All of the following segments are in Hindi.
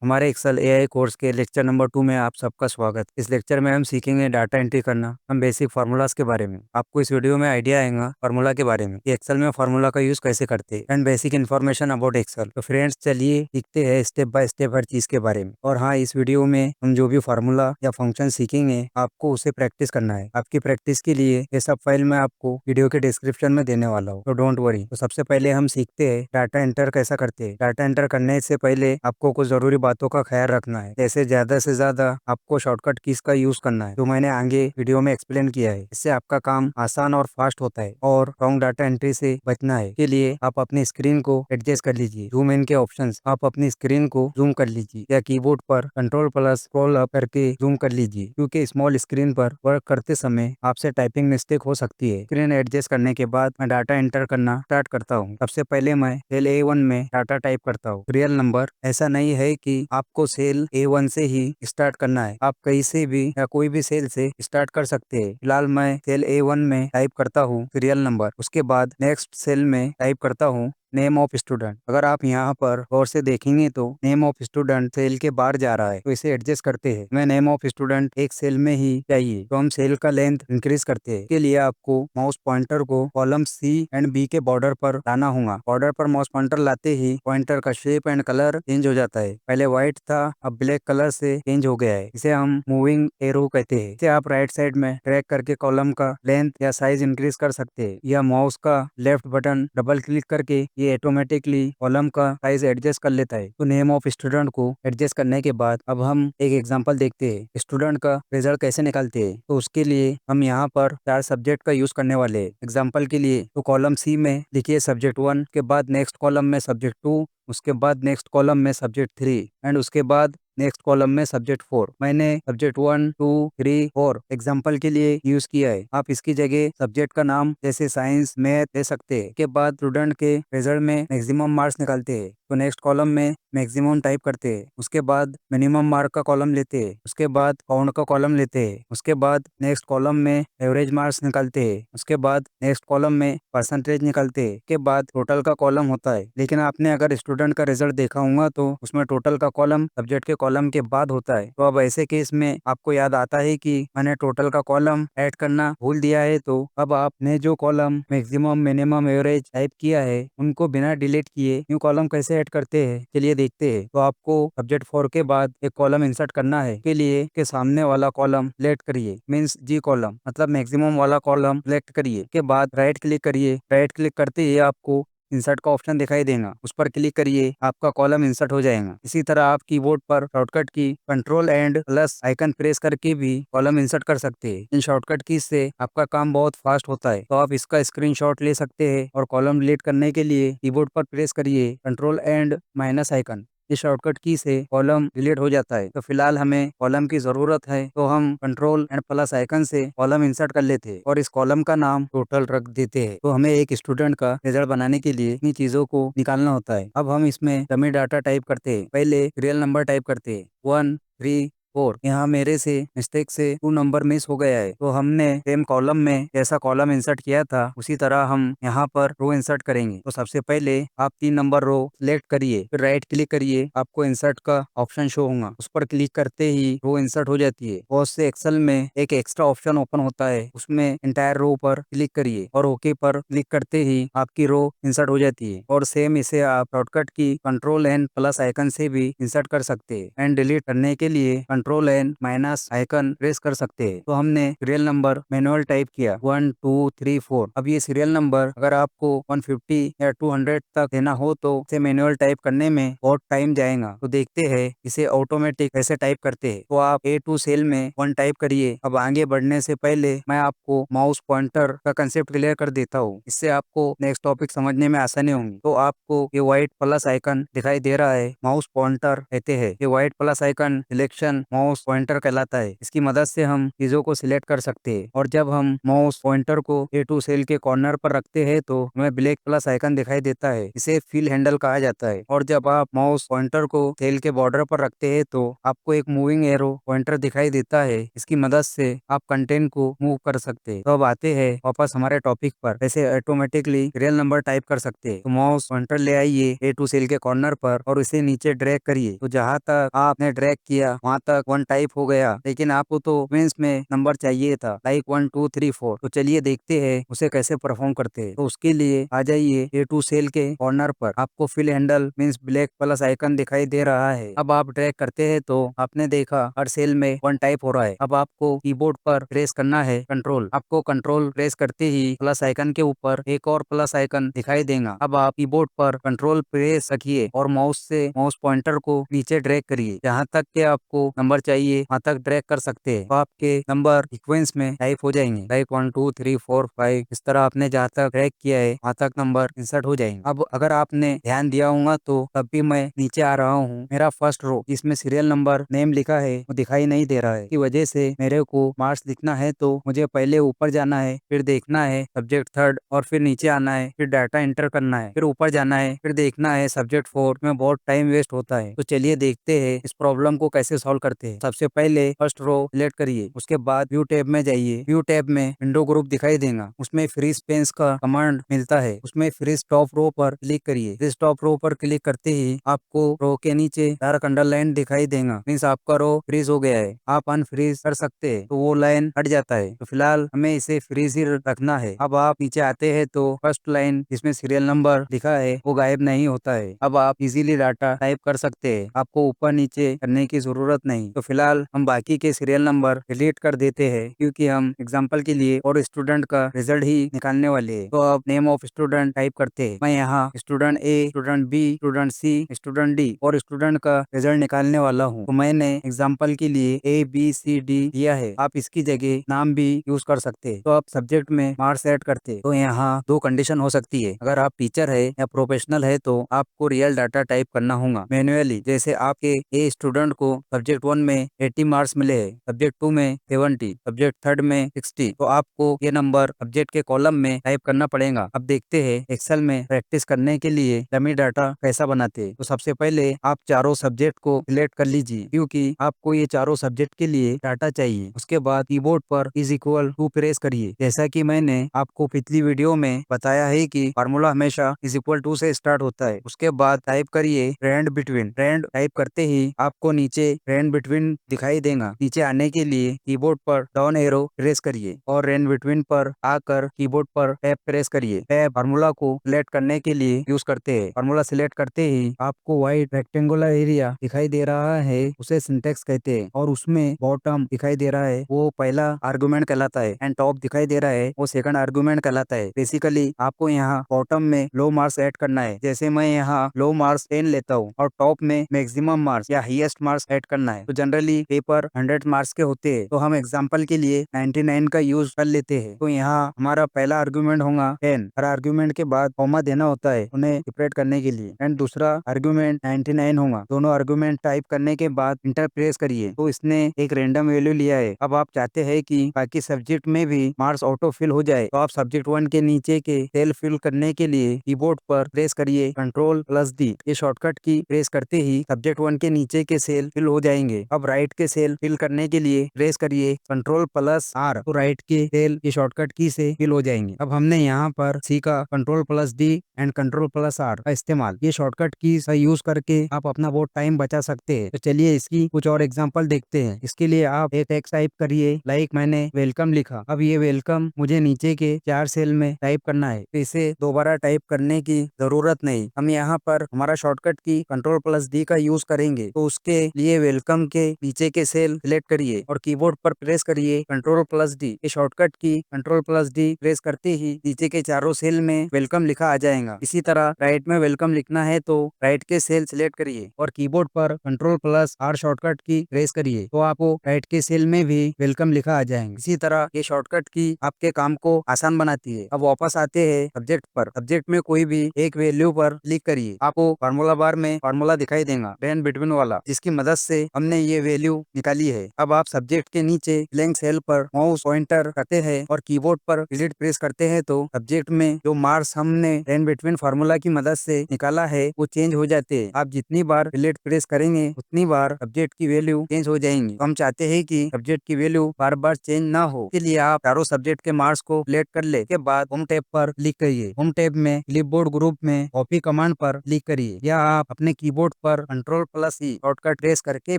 हमारे एक्सेल एआई कोर्स के लेक्चर नंबर 2 में आप सबका स्वागत। इस लेक्चर में हम सीखेंगे डाटा एंट्री करना, हम बेसिक फार्मूलाज के बारे में। आपको इस वीडियो में आइडिया आएगा फार्मूला के बारे में कि एक्सेल में फार्मूला का यूज कैसे करते हैं and basic information about Excel. तो फ्रेंड्स चलिए सीखते हैं स्टेप बाय स्टेप हर चीज के बारे में। और हाँ, इस वीडियो में हम जो भी फार्मूला या फंक्शन सीखेंगे आपको उसे प्रैक्टिस करना है। आपकी प्रैक्टिस के लिए ये सब फाइल मैं आपको वीडियो के डिस्क्रिप्शन में देने वाला हूँ, तो डोंट वरी। तो सबसे पहले हम सीखते हैं डाटा एंटर कैसा करते हैं। डाटा एंटर करने से पहले आपको कुछ जरूरी बातों का ख्याल रखना है, जैसे ज्यादा से ज्यादा आपको शॉर्टकट कीज का यूज करना है, जो मैंने आगे वीडियो में एक्सप्लेन किया है। इससे आपका काम आसान और फास्ट होता है। और रॉन्ग डाटा एंट्री से बचना है के लिए आप अपनी स्क्रीन को एडजस्ट कर लीजिए। जूम इन के ऑप्शंस, आप अपनी स्क्रीन को जूम कर लीजिए या कीबोर्ड पर कंट्रोल प्लस स्क्रॉल अप करके जूम कर लीजिए, क्योंकि स्मॉल स्क्रीन पर वर्क करते समय आपसे टाइपिंग मिस्टेक हो सकती है। स्क्रीन एडजस्ट करने के बाद मैं डाटा एंटर करना स्टार्ट करता हूँ। सबसे पहले मैं सेल A1 में डाटा टाइप करता हूँ। रियल नंबर ऐसा नहीं है कि आपको सेल A1 से ही स्टार्ट करना है, आप कहीं से भी या कोई भी सेल से स्टार्ट कर सकते हैं। फिलहाल मैं सेल A1 में टाइप करता हूँ सीरियल नंबर। उसके बाद नेक्स्ट सेल में टाइप करता हूँ नेम ऑफ स्टूडेंट। अगर आप यहाँ पर गौर से देखेंगे तो नेम ऑफ स्टूडेंट सेल के बाहर जा रहा है, तो इसे एडजस्ट करते हैं। मैं नेम ऑफ स्टूडेंट एक सेल में ही चाहिए, तो हम सेल का लेंथ इंक्रीज करते हैं। इसके लिए आपको माउस पॉइंटर को कॉलम C एंड B के बॉर्डर पर लाना होगा। बॉर्डर पर माउस पॉइंटर लाते ही पॉइंटर का शेप एंड कलर चेंज हो जाता है। पहले व्हाइट था, अब ब्लैक कलर से चेंज हो गया है। इसे हम मूविंग एरो कहते हैं। इसे आप राइट साइड में ड्रैग करके कॉलम का लेंथ या साइज इंक्रीज कर सकते हैं, या माउस का लेफ्ट बटन डबल क्लिक करके ये ऑटोमेटिकली कॉलम का साइज एडजस्ट कर लेता है। तो नेम ऑफ स्टूडेंट को एडजस्ट करने के बाद अब हम एक एग्जांपल देखते हैं स्टूडेंट का रिजल्ट कैसे निकालते हैं। तो उसके लिए हम यहाँ पर 4 सब्जेक्ट का यूज करने वाले हैं। एग्जांपल के लिए तो कॉलम C में लिखिए सब्जेक्ट 1, के बाद नेक्स्ट कॉलम में सब्जेक्ट 2, उसके बाद नेक्स्ट कॉलम में सब्जेक्ट 3 एंड उसके बाद नेक्स्ट कॉलम में सब्जेक्ट 4। मैंने सब्जेक्ट 1, 2, 3, 4 एग्जाम्पल के लिए यूज किया है। आप इसकी जगह सब्जेक्ट का नाम जैसे साइंस, मैथ दे सकते हैं। के बाद स्टूडेंट के रिजल्ट में मैक्सिमम मार्क्स निकालते हैं, तो नेक्स्ट कॉलम में मैक्सिमम टाइप करते हैं। उसके बाद मिनिमम मार्क का कॉलम लेते हैं, उसके बाद काउंट का कॉलम लेते हैं, उसके बाद नेक्स्ट कॉलम में एवरेज मार्क्स निकालते हैं, उसके बाद नेक्स्ट कॉलम में परसेंटेज निकालते हैं, के बाद टोटल का कॉलम होता है। लेकिन आपने अगर स्टूडेंट का रिजल्ट देखा होगा तो उसमें टोटल का कॉलम सब्जेक्ट के कॉलम के बाद होता है। तो अब ऐसे केस में आपको याद आता है कि मैंने टोटल का कॉलम ऐड करना भूल दिया है, तो अब आपने जो column maximum, minimum, average type किया है उनको बिना डिलीट किए न्यू कॉलम कैसे ऐड करते हैं चलिए देखते हैं। तो आपको सब्जेक्ट 4 के बाद एक कॉलम इंसर्ट करना है। के लिए के सामने वाला कॉलम सिलेक्ट करिए, मींस G कॉलम, मतलब मैक्सिमम वाला कॉलम सिलेक्ट करिए। के बाद राइट क्लिक करिए। राइट क्लिक करते ही आपको इंसर्ट का ऑप्शन दिखाई देगा, उस पर क्लिक करिए, आपका कॉलम इंसर्ट हो जाएगा। इसी तरह आप कीबोर्ड पर शॉर्टकट की control and plus icon press करके भी कॉलम इंसर्ट कर सकते हैं। इन शॉर्टकट की से आपका काम बहुत फास्ट होता है। तो आप इसका स्क्रीनशॉट ले सकते हैं। और कॉलम डिलीट करने के लिए कीबोर्ड पर प्रेस करिए कंट्रोल एंड माइनस आइकन। इस शॉर्टकट की से कॉलम डिलीट हो जाता है। तो फिलहाल हमें कॉलम की जरूरत है, तो हम कंट्रोल एंड प्लस आइकन से कॉलम इंसर्ट कर लेते हैं और इस कॉलम का नाम टोटल रख देते हैं। तो हमें एक स्टूडेंट का रिजल्ट बनाने के लिए इन चीजों को निकालना होता है। अब हम इसमें डमी डाटा टाइप करते हैं। पहले रियल नंबर टाइप करते हैं 1, 3, 4। यहाँ मेरे से मिस्टेक से 2 नंबर मिस हो गया है, तो हमने सेम कॉलम में जैसा कॉलम इंसर्ट किया था उसी तरह हम यहाँ पर रो इंसर्ट करेंगे। तो सबसे पहले आप 3 नंबर रो सिलेक्ट करिए, फिर राइट क्लिक करिए, आपको इंसर्ट का ऑप्शन शो होगा, उस पर क्लिक करते ही रो इंसर्ट हो जाती है। बहुत से एक्सेल में एक एक्स्ट्रा ऑप्शन ओपन होता है, उसमें इंटायर रो पर क्लिक करिए और ओके पर क्लिक करते ही आपकी रो इंसर्ट हो जाती है। और सेम इसे आप शॉर्टकट की कंट्रोल एंड प्लस आइकन से भी इंसर्ट कर सकते हैं। एंड डिलीट करने के लिए control and minus icon press कर सकते हैं। तो हमने सीरियल नंबर मैनुअल टाइप किया 1, 2, 3, 4। अब ये सीरियल नंबर अगर आपको 150 या 200 तक देना हो तो इसे मैनुअल टाइप करने में बहुत टाइम जाएगा। तो देखते हैं इसे ऑटोमेटिक कैसे टाइप करते हैं। तो आप A2 सेल में 1 टाइप करिए। अब आगे बढ़ने से पहले मैं आपको माउस पॉइंटर का कंसेप्ट क्लियर कर देता हूँ, इससे आपको नेक्स्ट टॉपिक समझने में आसानी होगी। तो आपको ये व्हाइट प्लस आइकन दिखाई दे रहा है, माउस पॉइंटर कहते हैं। ये white plus icon selection mouse pointer कहलाता है। इसकी मदद से हम चीजों को सिलेक्ट कर सकते हैं और जब हम माउस पॉइंटर को A2 सेल के कॉर्नर पर रखते हैं तो हमें ब्लैक प्लस आइकन दिखाई देता है। इसे फिल हैंडल कहा जाता है। और जब आप माउस पॉइंटर को सेल के बॉर्डर पर रखते हैं तो आपको एक मूविंग एरो पॉइंटर दिखाई देता है। इसकी मदद से आप कंटेंट को मूव कर सकते हैं। तो अब आते हैं वापस हमारे टॉपिक पर। वैसे ऑटोमेटिकली रियल नंबर टाइप कर सकते हैं। तो माउस पॉइंटर ले आइए A2 सेल के कॉर्नर पर और इसे नीचे ड्रैग करिए। तो जहाँ तक आपने ड्रैग किया वहाँ तक 1 टाइप हो गया, लेकिन आपको तो सीक्वेंस में नंबर चाहिए था, लाइक 1 2 3 4। तो चलिए देखते हैं उसे कैसे परफॉर्म करते हैं। तो उसके लिए आ जाइए A2 सेल के कॉर्नर पर। आपको fill handle means black plus icon दिखाई दे रहा है। अब आप ड्रैग करते हैं तो आपने देखा हर सेल में 1 टाइप हो रहा है। अब आपको कीबोर्ड पर प्रेस करना है कंट्रोल। आपको कंट्रोल प्रेस करते ही प्लस आइकन के ऊपर एक और प्लस आइकन दिखाई देगा। अब आप कीबोर्ड पर कंट्रोल प्रेस रखिए और माउस से माउस पॉइंटर को नीचे ड्रैग करिए। जहाँ तक के आपको नंबर चाहिए वहाँ तक ड्रैग कर सकते हैं। तो आपके नंबर सीक्वेंस में टाइप हो जाएंगे, लाइक 1 2 3 4 5। इस तरह आपने जहाँ तक ड्रैग किया है वहाँ तक नंबर इंसर्ट हो जाएंगे। अब अगर आपने ध्यान दिया होगा तो तब भी मैं नीचे आ रहा हूँ, मेरा फर्स्ट रो जिसमें सीरियल नंबर नेम लिखा है वो दिखाई नहीं दे रहा है। की वजह से मेरे को मार्क्स लिखना है तो मुझे पहले ऊपर जाना है, फिर देखना है सब्जेक्ट थर्ड, और फिर नीचे आना है, फिर डाटा एंटर करना है, फिर ऊपर जाना है, फिर देखना है सब्जेक्ट 4 में। बहुत टाइम वेस्ट होता है। तो चलिए देखते हैं इस प्रॉब्लम को कैसे सॉल्व करते हैं। सबसे पहले फर्स्ट रो सिलेक्ट करिए, उसके बाद व्यू टैब में जाइए। व्यू टैब में विंडो ग्रुप दिखाई देगा, उसमें फ्रीज पेंस का कमांड मिलता है। उसमें फ्रीज टॉप रो पर क्लिक करिए। फ्रीज टॉप रो पर क्लिक करते ही आपको रो के नीचे डार्क अंडरलाइन दिखाई देगा, मीन्स आपका रो फ्रीज हो गया है। आप अनफ्रीज कर सकते हैं तो वो लाइन हट जाता है। तो फिलहाल हमें इसे फ्रीज ही रखना है। अब आप नीचे आते हैं तो फर्स्ट लाइन जिसमें सीरियल नंबर लिखा है वो गायब नहीं होता है। अब आप इजीली डाटा टाइप कर सकते हैं, आपको ऊपर नीचे करने की जरूरत नहीं। तो फिलहाल हम बाकी के सीरियल नंबर डिलीट कर देते हैं क्योंकि हम एग्जाम्पल के लिए और स्टूडेंट का रिजल्ट ही निकालने वाले हैं। तो अब नेम ऑफ स्टूडेंट टाइप करते हैं। मैं यहाँ student A, student B, student C, student D और स्टूडेंट का रिजल्ट निकालने वाला हूँ। तो मैंने एग्जाम्पल के लिए A B C D दिया है, आप इसकी जगह नाम भी यूज कर सकते हैं। तो आप सब्जेक्ट में मार्क्स ऐड करते हैं। तो यहाँ दो कंडीशन हो सकती है, अगर आप टीचर है या प्रोफेशनल है तो आपको रियल डाटा टाइप करना होगा मैन्युअली। जैसे आपके A स्टूडेंट को सब्जेक्ट 1 में 80 मार्क्स मिले हैं, सब्जेक्ट 2 में 70, सब्जेक्ट थर्ड में 60। तो आपको ये नंबर सब्जेक्ट के कॉलम में टाइप करना पड़ेगा। अब देखते हैं एक्सेल में प्रैक्टिस करने के लिए डमी डाटा कैसा बनाते हैं। तो सबसे पहले आप चारों सब्जेक्ट को सिलेक्ट कर लीजिए क्योंकि आपको ये चारों सब्जेक्ट के लिए डाटा चाहिए। उसके बाद कीबोर्ड पर इज इक्वल टू प्रेस करिए। जैसा कि मैंने आपको पिछली वीडियो में बताया है कि फार्मूला हमेशा इज इक्वल टू से स्टार्ट होता है। उसके बाद टाइप करिए रेंड बिटवीन। रेंड टाइप करते ही आपको नीचे रेंड बिटवीन दिखाई देगा। नीचे आने के लिए कीबोर्ड पर डाउन एरो प्रेस करिए और रेंड बिटवीन पर आकर कीबोर्ड पर टैब प्रेस करिए। टैब फार्मूला को सिलेक्ट करने के लिए यूज करते हैं। फार्मूला सिलेक्ट करते ही आपको व्हाइट रेक्टेंगुलर एरिया दिखाई दे रहा है, उसे सिंटेक्स कहते हैं। और उसमें बॉटम दिखाई दे रहा है वो पहला आर्गुमेंट कहलाता है एंड टॉप दिखाई दे रहा है वो सेकंड आर्गुमेंट कहलाता है। बेसिकली आपको यहाँ बॉटम में लो मार्क्स ऐड करना है। जैसे मैं यहाँ लो मार्क्स 10 लेता हूँ और टॉप में मैक्सिमम मार्क्स या हाईएस्ट मार्क्स ऐड करना है। तो जनरली पेपर 100 मार्क्स के होते हैं, तो हम एग्जांपल के लिए 99 का यूज कर लेते हैं। तो यहाँ हमारा पहला आर्गुमेंट होगा 10। हर आर्गुमेंट के बाद कॉमा देना होता है उन्हें सेपरेट करने के लिए, एंड दूसरा आर्गुमेंट 99 होगा। दोनों आर्गुमेंट टाइप करने के बाद इंटर प्रेस करिए तो इसने एक रेंडम वैल्यू लिया है। अब आप चाहते हैं कि बाकी सब्जेक्ट में भी मार्क्स ऑटो फिल हो जाए, तो आप सब्जेक्ट 1 के नीचे के सेल फिल करने के लिए कीबोर्ड पर प्रेस करिए Ctrl+D। ये शॉर्टकट की प्रेस करते ही सब्जेक्ट 1 के नीचे के सेल फिल हो जाएंगे। अब राइट के सेल फिल करने के लिए प्रेस करिए Ctrl+R, तो राइट के सेल ये शॉर्टकट की से फिल हो जाएंगे। अब हमने यहाँ पर सीखा Ctrl+D एंड Ctrl+R का इस्तेमाल। ये शॉर्टकट की का यूज करके आप अपना बहुत टाइम बचा सकते हैं। तो चलिए इसकी कुछ और एग्जांपल देखते हैं। इसके लिए आप एक टेक्स्ट टाइप करिए, लाइक मैंने वेलकम लिखा। अब ये वेलकम मुझे नीचे के 4 सेल में टाइप करना है, तो इसे दोबारा टाइप करने की जरूरत नहीं। हम यहाँ पर हमारा शॉर्टकट की Ctrl+D का यूज करेंगे। तो उसके लिए वेलकम के नीचे के सेल सिलेक्ट करिए और कीबोर्ड पर प्रेस करिए Ctrl+D। ये शॉर्टकट की Ctrl+D प्रेस करते ही नीचे के चारों सेल में वेलकम लिखा आ जाएगा। इसी तरह राइट में वेलकम लिखना है तो राइट के सेल सिलेक्ट करिए और कीबोर्ड पर Ctrl+R शॉर्टकट की प्रेस करिए तो आपको राइट के सेल में भी वेलकम लिखा आ जाएगा। इसी तरह ये शॉर्टकट की आपके काम को आसान बनाती है। अब वापस आते हैं सब्जेक्ट पर। सब्जेक्ट में कोई भी एक वैल्यू पर क्लिक करिए, आपको फार्मूला बार में फार्मूला दिखाई देगा रेंड बिटवीन वाला, जिसकी मदद से हमने हमने ये वैल्यू निकाली है। अब आप सब्जेक्ट के नीचे ब्लैंक सेल पर माउस पॉइंटर करते हैं और कीबोर्ड पर डिलीट प्रेस करते हैं तो सब्जेक्ट में जो मार्क्स हमने रेन बिटवीन फार्मूला की मदद से निकाला है वो चेंज हो जाते हैं। आप जितनी बार डिलीट प्रेस करेंगे उतनी बार सब्जेक्ट की वैल्यू चेंज हो जाएंगी। तो हम चाहते हैं कि सब्जेक्ट की वैल्यू बार बार चेंज ना हो, इसलिए आप चारों सब्जेक्ट के मार्क्स को सिलेक्ट कर ले के बाद होम टैब पर क्लिक करिए। होम टैब में क्लिपबोर्ड ग्रुप में कॉपी कमांड पर क्लिक करिए या आप अपने कीबोर्ड पर Ctrl+E शॉर्टकट प्रेस करके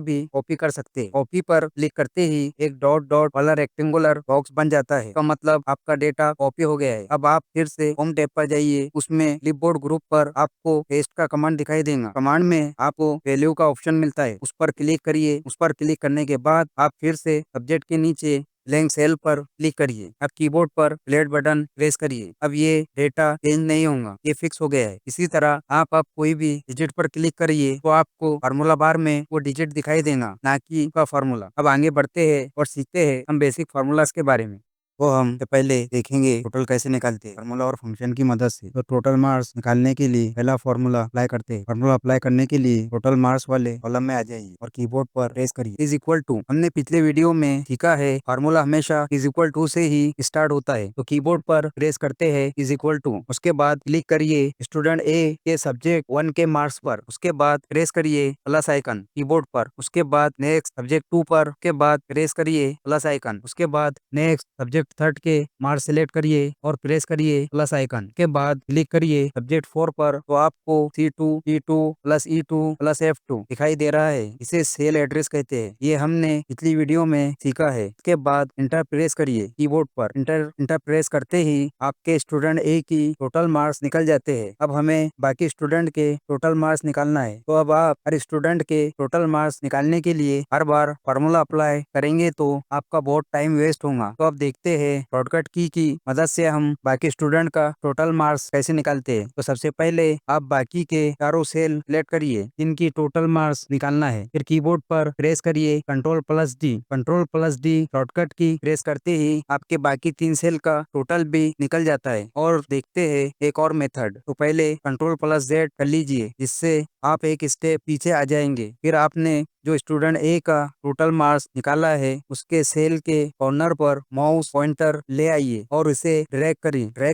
भी कॉपी कर सकते हैं। कॉपी पर क्लिक करते ही एक डॉट डॉट वाला रेक्टेंगुलर बॉक्स बन जाता है, इसका मतलब आपका डेटा कॉपी हो गया है। अब आप फिर से होम टैब पर जाइए, उसमें क्लिपबोर्ड ग्रुप पर आपको पेस्ट का कमांड दिखाई देगा। कमांड में आपको वैल्यू का ऑप्शन मिलता है, उस पर क्लिक करिए। उस पर क्लिक करने के बाद आप फिर से सब्जेक्ट के नीचे ब्लैंक सेल पर क्लिक करिए। अब कीबोर्ड पर प्लेट बटन प्रेस करिए। अब ये डेटा चेंज नहीं होगा, ये फिक्स हो गया है। इसी तरह आप कोई भी डिजिट पर क्लिक करिए तो आपको फार्मूला बार में वो डिजिट दिखाई देगा, ना कि का फार्मूला। अब आगे बढ़ते हैं और सीखते हैं हम बेसिक फार्मूलाज के बारे में। वो हम तो पहले देखेंगे टोटल कैसे निकालते हैं फार्मूला और फंक्शन की मदद से। तो टोटल मार्क्स निकालने के लिए पहला फार्मूला अप्लाई करते हैं। फार्मूला अप्लाई करने के लिए टोटल मार्क्स वाले कॉलम में आ जाइए और कीबोर्ड पर प्रेस करिए इज इक्वल टू। हमने पिछले वीडियो में सीखा है फार्मूला हमेशा इज इक्वल टू से ही स्टार्ट होता है, तो कीबोर्ड पर प्रेस करते हैं इज इक्वल टू। उसके बाद क्लिक करिए स्टूडेंट ए के सब्जेक्ट 1 के मार्क्स पर। उसके बाद प्रेस करिए प्लस आइकन कीबोर्ड पर। उसके बाद नेक्स्ट सब्जेक्ट 2 पर। उसके बाद प्रेस करिए प्लस आइकन। उसके बाद नेक्स्ट सब्जेक्ट थर्ड के मार्क्स सिलेक्ट करिए और प्रेस करिए प्लस आइकन के बाद क्लिक करिए सब्जेक्ट 4 पर। तो आपको C2 E2 plus E2 plus F2 दिखाई दे रहा है, इसे सेल एड्रेस कहते हैं। ये हमने पिछली वीडियो में सीखा है। इसके बाद इंटर प्रेस करिए कीबोर्ड पर। इंटर प्रेस करते ही आपके स्टूडेंट ए की टोटल मार्क्स निकल जाते हैं। अब हमें बाकी स्टूडेंट के टोटल मार्क्स निकालना है। तो अब आप हर स्टूडेंट के टोटल मार्क्स निकालने के लिए हर बार फार्मूला अप्लाई करेंगे तो आपका बहुत टाइम वेस्ट होगा। तो अब देखते हैं शॉर्टकट की मदद से हम बाकी स्टूडेंट का टोटल मार्क्स कैसे निकालते हैं। तो सबसे पहले आप बाकी के चारों सेल सिलेक्ट करिए जिनकी टोटल मार्क्स निकालना है। फिर कीबोर्ड पर प्रेस करिए Ctrl+D। Ctrl+D शॉर्टकट की प्रेस करते ही आपके बाकी 3 सेल का टोटल भी निकल जाता है। और देखते हैं एक और मेथड। तो पहले Ctrl+Z कर लीजिए, जिससे आप एक स्टेप पीछे आ जाएंगे। फिर आपने जो स्टूडेंट ए का टोटल मार्क्स निकाला है उसके सेल के कॉर्नर पर माउस पॉइंटर ले आइए और इसे ड्रैग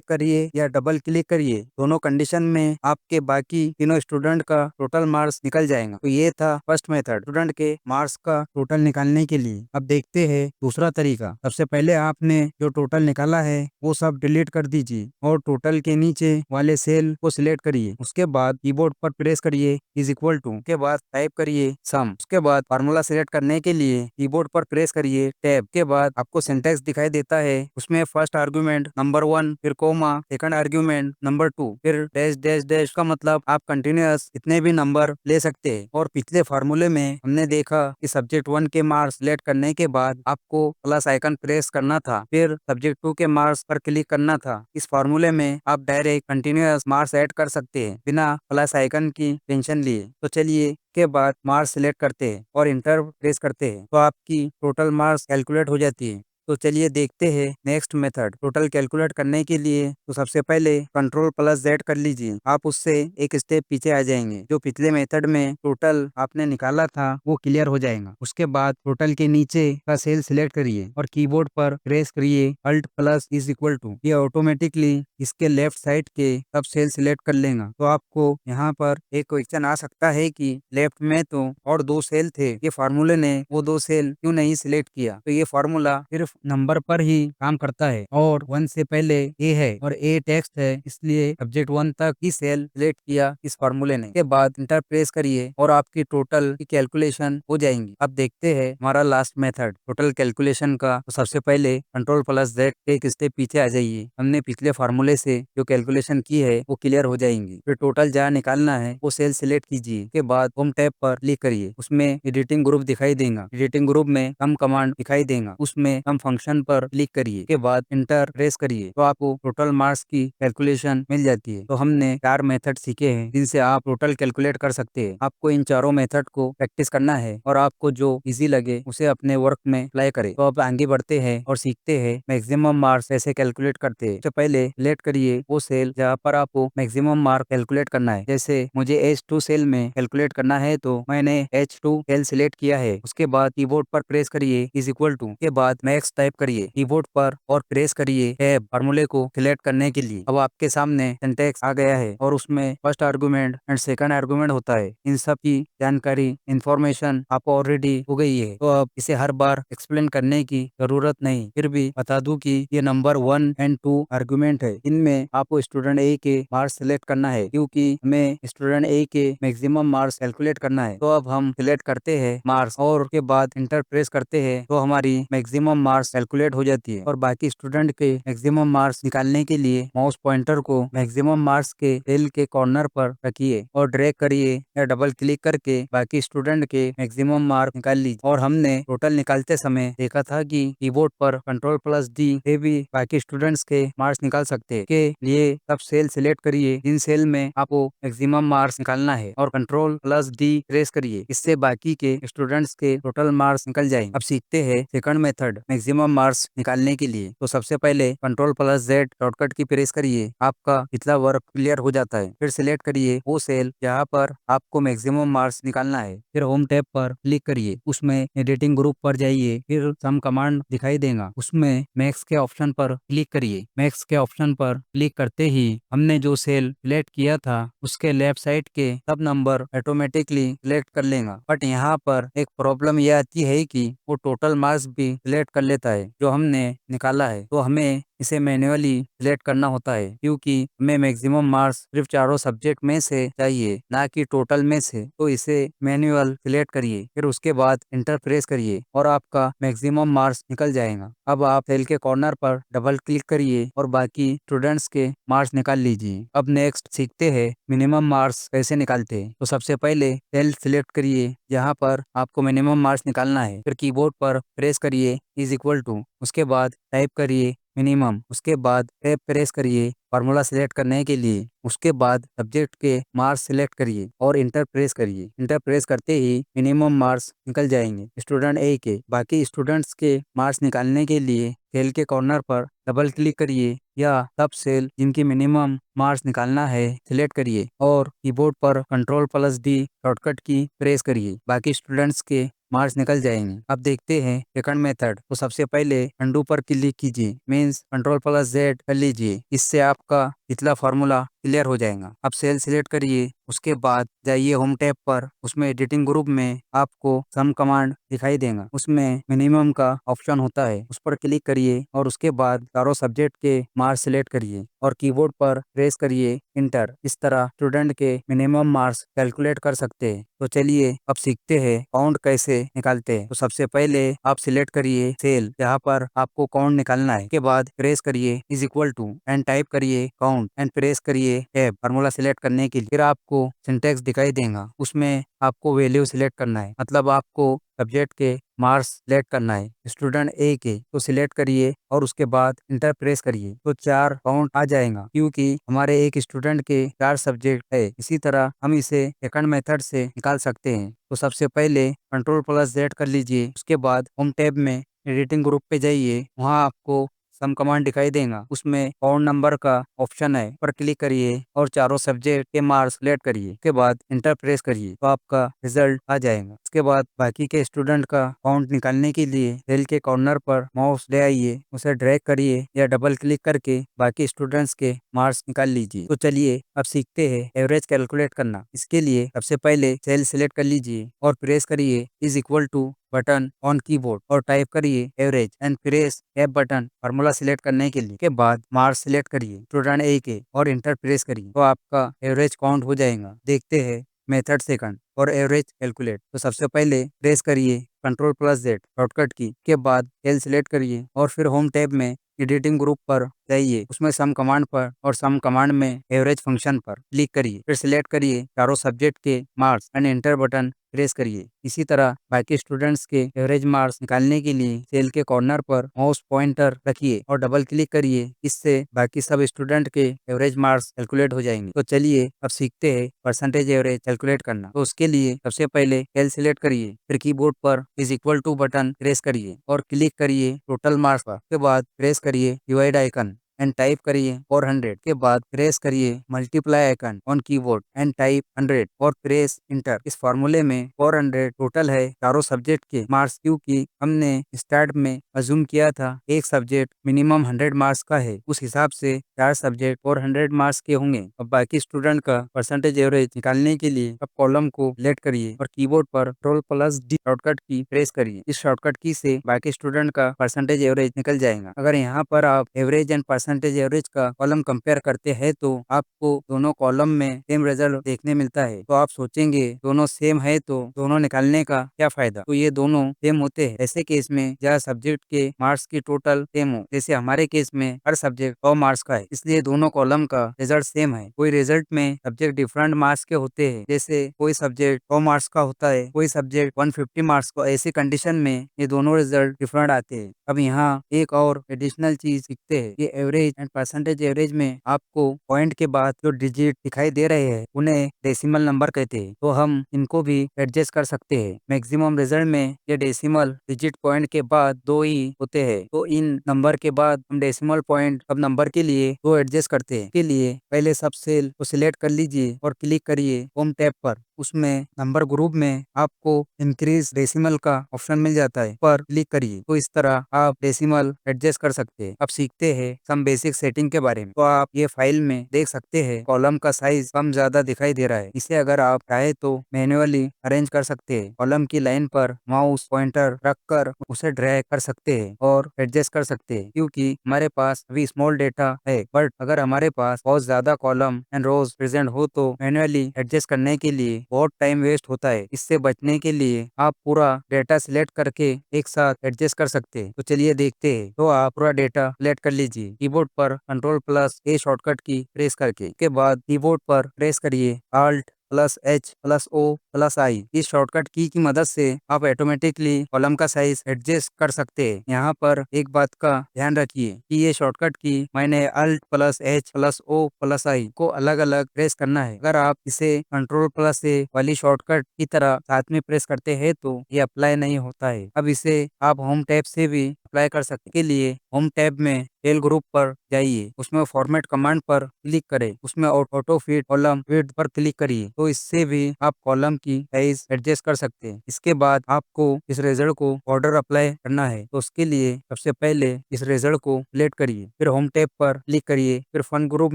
करिए या डबल क्लिक करिए। दोनों कंडीशन में आपके बाकी तीनों स्टूडेंट का टोटल मार्क्स निकल जाएगा। तो ये था फर्स्ट मेथड स्टूडेंट के मार्क्स का टोटल निकालने के लिए। अब देखते हैं दूसरा तरीका। सबसे पहले आपने जो टोटल निकाला है वो सब डिलीट कर दीजिए और टोटल के नीचे वाले सेल को सिलेक्ट करिए। उसके बाद कीबोर्ड पर प्रेस करिए इज इक्वल टू के बाद टाइप करिए सम। उसके बाद फार्मूला सिलेक्ट करने के लिए कीबोर्ड पर प्रेस करिए टैब। के बाद आपको सिंटैक्स दिखाई देता है, उसमें फर्स्ट आर्गुमेंट नंबर 1, फिर कोमा, सेकंड आर्गुमेंट नंबर 2, फिर डैश डैश डैश का मतलब आप कंटिन्यूअस इतने भी नंबर ले सकते हैं। और पिछले फार्मूले में हमने देखा कि सब्जेक्ट 1 के मार्क्स सिलेक्ट करने के बाद आपको प्लस आइकन प्रेस करना था, फिर सब्जेक्ट 2 के मार्क्स पर क्लिक करना था। इस फार्मूले में आप डायरेक्ट कंटिन्यूअस मार्क्स ऐड कर सकते हैं बिना प्लस आइकन की टेंशन लिए। तो चलिए के बाद मार्क्स सिलेक्ट करते हैं और इंटर प्रेस करते हैं तो आपकी टोटल मार्क्स कैलकुलेट हो जाती है। तो चलिए देखते हैं नेक्स्ट मेथड। टोटल कैलकुलेट करने के लिए तो सबसे पहले Ctrl+Z कर लीजिए। आप उससे एक स्टेप पीछे आ जाएंगे। जो पिछले मेथड में टोटल आपने निकाला था वो क्लियर हो जाएगा। उसके बाद टोटल के नीचे का सेल सिलेक्ट करिए और कीबोर्ड पर प्रेस करिए Alt plus is equal to. ये ऑटोमेटिकली इसके लेफ्ट साइड के सब सेल सिलेक्ट कर लेगा। तो आपको यहाँ पर एक क्वेश्चन आ सकता है कि लेफ्ट में तो और 2 सेल थे, ये फार्मूले ने वो 2 सेल क्यों नहीं सिलेक्ट किया। तो ये फार्मूला सिर्फ नंबर पर ही काम करता है और 1 से पहले ए है और ए टेक्स्ट है, इसलिए सब्जेक्ट 1 तक ही सेल सिलेक्ट किया इस फार्मूले ने। के बाद इंटर प्रेस करिए और आपकी टोटल की कैलकुलेशन हो जाएंगी। अब देखते हैं हमारा लास्ट मेथड टोटल कैलकुलेशन का। तो सबसे पहले Ctrl+Z एक स्टेप पीछे आ जाइए। हमने पिछले फार्मूले से जो कैलकुलेशन की है वो क्लियर हो जाएंगी। फिर टोटल जहाँ निकालना है वो सेल सिलेक्ट कीजिए। के बाद होम टैब पर क्लिक करिए, उसमें एडिटिंग ग्रुप दिखाई देगा। एडिटिंग ग्रुप में हम कमांड दिखाई देगा, उसमें हम फंक्शन पर क्लिक करिए, के बाद इंटर प्रेस करिए तो आपको टोटल मार्क्स की कैलकुलेशन मिल जाती है। तो हमने 4 मेथड सीखे हैं जिनसे आप टोटल कैलकुलेट कर सकते हैं। आपको इन चारों मेथड को प्रैक्टिस करना है और आपको जो इजी लगे उसे अपने वर्क में अप्लाई करें। तो अब आगे बढ़ते हैं और सीखते हैं मैक्सिमम मार्क्स कैसे कैलकुलेट करते हैं। तो पहले सिलेक्ट करिए वो सेल जहाँ पर आपको मैक्सिमम मार्क कैलकुलेट करना है। जैसे मुझे H2 सेल में कैलकुलेट करना है तो मैंने H2 सेल सिलेक्ट किया है। उसके बाद कीबोर्ड पर प्रेस करिए इज इक्वल टू के बाद मैक्स टाइप करिए कीबोर्ड पर और प्रेस करिए टैब फार्मूले को सिलेक्ट करने के लिए। अब आपके सामने सिंटैक्स आ गया है और उसमें first argument and second argument होता है। इन सब की जानकारी इंफॉर्मेशन आपको ऑलरेडी हो गई है, तो अब इसे हर बार एक्सप्लेन करने की जरूरत नहीं। फिर भी बता दूं कि ये नंबर 1 एंड 2 आर्गुमेंट है। इनमें आपको स्टूडेंट ए के मार्क्स सिलेक्ट करना है क्योंकि हमें स्टूडेंट ए के मैक्सिमम मार्क्स कैलकुलेट करना है। तो अब हम सिलेक्ट करते हैं मार्क्स और उसके बाद इंटर प्रेस करते हैं तो हमारी मैक्सिमम मार्क्स कैलकुलेट हो जाती है। और बाकी स्टूडेंट के मैक्सिमम मार्क्स निकालने के लिए माउस पॉइंटर को मैक्सिमम मार्क्स के सेल के कॉर्नर पर रखिए और ड्रैग करिए या डबल क्लिक करके बाकी स्टूडेंट के मैक्सिमम मार्क निकाल लीजिए। और हमने टोटल निकालते समय देखा था कि कीबोर्ड पर Ctrl+D से भी बाकी स्टूडेंट्स के मार्क्स निकाल सकते हैं। के लिए तब सेल सिलेक्ट करिए जिन सेल में आपको मैक्सिमम मार्क्स निकालना है और Ctrl+D प्रेस करिए। इससे बाकी के स्टूडेंट्स के टोटल मार्क्स निकल जाएंगे। अब सीखते हैं सेकंड मेथड मैक्सिमम मार्क्स निकालने के लिए। तो सबसे पहले Ctrl+Z शॉर्टकट की प्रेस करिए, आपका पिछला वर्क क्लियर हो जाता है। फिर सिलेक्ट करिए वो सेल जहाँ पर आपको मैक्सिमम मार्क्स निकालना है। फिर होम टैब पर क्लिक करिए, उसमें एडिटिंग ग्रुप पर जाइए, फिर सम कमांड दिखाई देगा, उसमें मैक्स के ऑप्शन पर क्लिक करिए। मैक्स के ऑप्शन पर क्लिक करते ही हमने जो सेल सिलेक्ट किया था उसके लेफ्ट साइड के सब नंबर ऑटोमेटिकली सिलेक्ट कर लेगा। बट यहाँ पर एक प्रॉब्लम यह आती है कि वो टोटल मार्क्स भी सिलेक्ट कर लेता है जो हमने निकाला है। तो हमें इसे मैन्युअली सिलेक्ट करना होता है क्योंकि हमें मैक्सिमम मार्क्स सिर्फ चारों सब्जेक्ट में से चाहिए, ना कि टोटल में से। तो इसे मैन्युअल सिलेक्ट करिए, फिर उसके बाद इंटर प्रेस करिए और आपका मैक्सिमम मार्क्स निकल जाएगा। अब आप सेल के कॉर्नर पर डबल क्लिक करिए और बाकी स्टूडेंट्स के मार्क्स निकाल लीजिए। अब नेक्स्ट सीखते हैं मिनिमम मार्क्स कैसे निकालते हैं। तो सबसे पहले सेल सिलेक्ट करिए जहाँ पर आपको मिनिमम मार्क्स निकालना है, फिर कीबोर्ड पर प्रेस करिए इज इक्वल टू, उसके बाद टाइप करिए मिनिमम, उसके बाद टैब प्रेस करिए फार्मूला सिलेक्ट करने के लिए, उसके बाद सब्जेक्ट के मार्क्स सिलेक्ट करिए और इंटर प्रेस करिए। इंटर प्रेस करते ही मिनिमम मार्क्स निकल जाएंगे स्टूडेंट ए के। बाकी स्टूडेंट्स के मार्क्स निकालने के लिए सेल के कॉर्नर पर डबल क्लिक करिए या सब सेल जिनकी मिनिमम मार्क्स निकालना है सिलेक्ट करिए और कीबोर्ड पर Ctrl+D शॉर्टकट की प्रेस करिए। बाकी स्टूडेंट्स के मार्क्स निकल जाएंगे। अब देखते हैं सेकंड मेथड। तो सबसे पहले अंडू पर क्लिक कीजिए, मीन्स Ctrl+Z कर लीजिए, इससे आपका पिछला फार्मूला क्लियर हो जाएगा। अब सेल सिलेक्ट करिए, उसके बाद जाइए होम टैब पर, उसमें एडिटिंग ग्रुप में आपको सम कमांड दिखाई देगा, उसमें मिनिमम का ऑप्शन होता है, उस पर क्लिक करिए और उसके बाद चारों सब्जेक्ट के मार्क्स सिलेक्ट करिए और कीबोर्ड पर प्रेस करिए इंटर। इस तरह स्टूडेंट के मिनिमम मार्क्स कैलकुलेट कर सकते हैं। तो चलिए अब सीखते हैं काउंट कैसे निकालते हैं। तो सबसे पहले आप सिलेक्ट करिए सेल जहाँ पर आपको काउंट निकालना है, के बाद प्रेस करिए is equal to and type करिए काउंट एंड प्रेस करिए टैब फार्मूला सिलेक्ट करने के लिए। फिर आपको सिंटेक्स दिखाई देगा, उसमें आपको वैल्यू सिलेक्ट करना है, मतलब आपको सब्जेक्ट के मार्क्स सिलेक्ट करना है स्टूडेंट ए के। तो सिलेक्ट करिए और उसके बाद इंटर प्रेस करिए तो 4 काउंट आ जाएगा क्योंकि हमारे एक स्टूडेंट के 4 सब्जेक्ट है। इसी तरह हम इसे सेकंड मेथड से निकाल सकते हैं। तो सबसे पहले Ctrl+Z कर लीजिए, उसके बाद होम टैब में एडिटिंग ग्रुप पे जाइए, वहाँ आपको सम कमांड दिखाई देगा, उसमें काउंट नंबर का ऑप्शन है, पर क्लिक करिए और चारों सब्जेक्ट के मार्क्स सिलेक्ट करिए, उसके बाद इंटर प्रेस करिए तो आपका रिजल्ट आ जाएगा। उसके बाद बाकी के स्टूडेंट का काउंट निकालने के लिए सेल के कॉर्नर पर माउस ले आइए, उसे ड्रैग करिए या डबल क्लिक करके बाकी स्टूडेंट्स के मार्क्स निकाल लीजिए। तो चलिए अब सीखते हैं एवरेज कैलकुलेट करना। इसके लिए सबसे पहले सेल सिलेक्ट कर लीजिए और प्रेस करिए is equal to button on keyboard और टाइप करिए average and press F button formula select करने के लिए। के बाद मार्क्स सिलेक्ट करिए स्टूडेंट ए के और इंटर प्रेस करिए तो आपका एवरेज काउंट हो जाएगा। देखते हैं मेथड सेकंड और एवरेज कैलकुलेट। तो सबसे पहले प्रेस करिए Ctrl+Z शॉर्टकट की, के बाद सेल सिलेक्ट करिए और फिर होम टैब में एडिटिंग ग्रुप पर जाइए, उसमें सम कमांड पर और सम कमांड में एवरेज फंक्शन पर क्लिक करिए, फिर सिलेक्ट करिए चारों सब्जेक्ट के marks and enter button press करिए। इसी तरह बाकी स्टूडेंट्स के एवरेज मार्क्स निकालने के लिए सेल के कॉर्नर पर माउस पॉइंटर रखिए और डबल क्लिक करिए। इससे बाकी सब स्टूडेंट के एवरेज मार्क्स कैलकुलेट हो जाएंगे। तो चलिए अब सीखते हैं परसेंटेज एवरेज कैलकुलेट करना। तो उसके लिए सबसे पहले सेल सिलेक्ट करिए, फिर कीबोर्ड पर is equal to button press करिए और क्लिक करिए टोटल मार्क्स पर। उसके बाद प्रेस करिए डिवाइड आइकन एंड टाइप करिए 400 के बाद प्रेस करिए multiply icon on keyboard and type 100 और प्रेस इंटर। इस फॉर्मूले में 400 टोटल है चारों सब्जेक्ट के मार्क्स, क्योंकि हमने स्टार्ट में अज्यूम किया था एक सब्जेक्ट मिनिमम 100 मार्क्स का है, उस हिसाब से 4 सब्जेक्ट 400 मार्क्स के होंगे। अब बाकी स्टूडेंट का परसेंटेज एवरेज निकालने के लिए अब कॉलम को सिलेक्ट करिए और कीबोर्ड पर Ctrl+D शॉर्टकट की प्रेस करिए। इस शॉर्टकट की से बाकी स्टूडेंट का परसेंटेज एवरेज निकल जाएगा। अगर यहाँ पर आप एवरेज एंड परसेंटेज एवरेज का कॉलम कंपेयर करते हैं तो आपको दोनों कॉलम में सेम रिजल्ट देखने मिलता है। तो आप सोचेंगे दोनों सेम है तो दोनों निकालने का क्या फायदा। तो ये दोनों सेम होते हैं ऐसे केस में जहाँ सब्जेक्ट के मार्क्स की टोटल सेम हो। जैसे हमारे केस में हर सब्जेक्ट 100 मार्क्स का है, इसलिए दोनों कॉलम का रिजल्ट सेम है। कोई रिजल्ट में सब्जेक्ट डिफरेंट मार्क्स के होते हैं, जैसे कोई सब्जेक्ट 100 मार्क्स का होता है, कोई सब्जेक्ट 150 मार्क्स का। ऐसी कंडीशन में ये दोनों रिजल्ट डिफरेंट आते हैं। अब यहाँ एक और एडिशनल चीज सीखते हैं। ये एवरेज एंड परसेंटेज एवरेज में आपको पॉइंट के बाद जो डिजिट दिखाई दे रहे हैं उन्हें डेसिमल नंबर कहते हैं। तो हम इनको भी एडजस्ट कर सकते हैं। मैक्सिमम रिजल्ट में ये डेसिमल डिजिट पॉइंट के बाद 2 ही होते हैं, तो इन नंबर के बाद हम डेसिमल पॉइंट अब नंबर के लिए 2 एडजस्ट करते हैं। के लिए पहले सब सेल को सिलेक्ट कर लीजिए और क्लिक करिए होम टैब पर। उसमें नंबर ग्रुप में आपको इंक्रीज डेसिमल का ऑप्शन मिल जाता है, पर क्लिक करिए। तो इस तरह आप डेसिमल एडजस्ट कर सकते हैं। अब सीखते हैं सम बेसिक सेटिंग के बारे में। तो आप ये फाइल में देख सकते हैं कॉलम का साइज कम ज्यादा दिखाई दे रहा है। इसे अगर आप चाहे तो मैन्युअली अरेंज कर सकते हैं। कॉलम की लाइन पर माउस पॉइंटर रखकर उसे ड्रैग कर सकते हैं और एडजस्ट कर सकते हैं, क्योंकि हमारे पास अभी स्मॉल डेटा है। बट अगर हमारे पास बहुत ज्यादा कॉलम एंड रोज प्रेजेंट हो तो मैन्युअली एडजस्ट करने के लिए बहुत टाइम वेस्ट होता है। इससे बचने के लिए आप पूरा डेटा सिलेक्ट करके एक साथ एडजस्ट कर सकते हैं। तो चलिए देखते हैं। तो आप पूरा डेटा सिलेक्ट कर लीजिए कीबोर्ड पर Ctrl+A शॉर्टकट की प्रेस करके। के बाद कीबोर्ड पर प्रेस करिए Alt+H+O+I। इस शॉर्टकट की मदद से आप ऑटोमेटिकली कॉलम का साइज एडजस्ट कर सकते हैं। यहाँ पर एक बात का ध्यान रखिए कि ये शॉर्टकट की मैंने Alt+H+O+I को अलग अलग प्रेस करना है। अगर आप इसे Ctrl+A वाली शॉर्टकट की तरह साथ में प्रेस करते हैं तो ये अप्लाई नहीं होता है। अब इसे आप होम टैब से भी अप्लाई कर सकते हैं। के लिए होम टैब में सेल ग्रुप पर जाइए, उसमें फॉर्मेट कमांड पर क्लिक करें, उसमें ऑटो फिट कॉलम विड्थ पर क्लिक करिए। तो इससे भी आप कॉलम की साइज एडजस्ट कर सकते हैं। इसके बाद आपको इस रिजल्ट को बॉर्डर अप्लाई करना है। तो उसके लिए सबसे पहले इस रिजल्ट को सिलेक्ट करिए, फिर होम टैब पर क्लिक करिए, फिर फन ग्रुप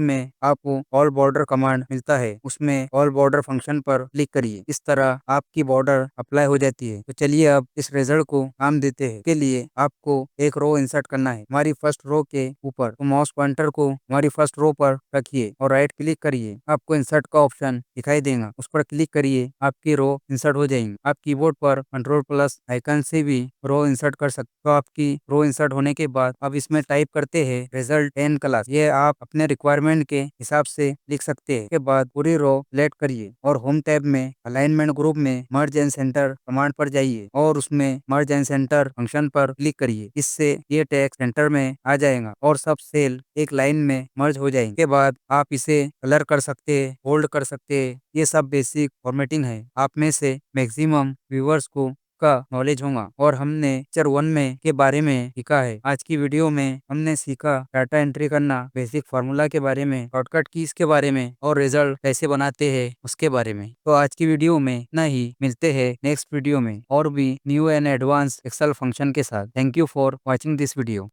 में आपको ऑल बॉर्डर कमांड मिलता है, उसमें ऑल बॉर्डर फंक्शन पर क्लिक करिए। इस तरह आपकी बॉर्डर अप्लाई हो जाती है। तो चलिए अब इस रिजल्ट को काम देते हैं। के लिए आपको एक रो इंसर्ट करना है हमारी फर्स्ट रो के ऊपर। तो माउस पॉइंटर को हमारी फर्स्ट रो पर रखिए और राइट क्लिक करिए। आपको इंसर्ट का ऑप्शन दिखाई देगा, उस पर क्लिक करिए, आपकी रो इंसर्ट हो जाएंगी। आप कीबोर्ड पर Ctrl+ आइकन से भी रो इंसर्ट कर सकते। तो आपकी रो इंसर्ट होने के बाद अब इसमें टाइप करते हैं रिजल्ट 10 क्लास। ये आप अपने रिक्वायरमेंट के हिसाब से लिख सकते हैं। के बाद पूरी रो सिलेक्ट करिए और होम टैब में अलाइनमेंट ग्रुप में मर्ज एंड सेंटर कमांड पर जाइए और उसमें मर्ज एंड सेंटर फंक्शन पर क्लिक करिए। इससे ये टेक्स्ट सेंटर में आ जाएगा और सब सेल एक लाइन में मर्ज हो जाएंगे। के बाद आप इसे कलर कर सकते हैं, होल्ड कर सकते हैं। ये सब बेसिक फॉर्मेटिंग है। आप में से मैक्सिमम व्यूअर्स को का नॉलेज होगा और हमने लेक्चर 1 में के बारे में सीखा है। आज की वीडियो में हमने सीखा डाटा एंट्री करना, बेसिक फार्मूला के बारे में, शॉर्टकट कीज के बारे में और रिजल्ट कैसे बनाते हैं उसके बारे में। तो आज की वीडियो में इतना ही। मिलते हैं नेक्स्ट वीडियो में और भी new and advance Excel function के साथ। Thank you for watching this video.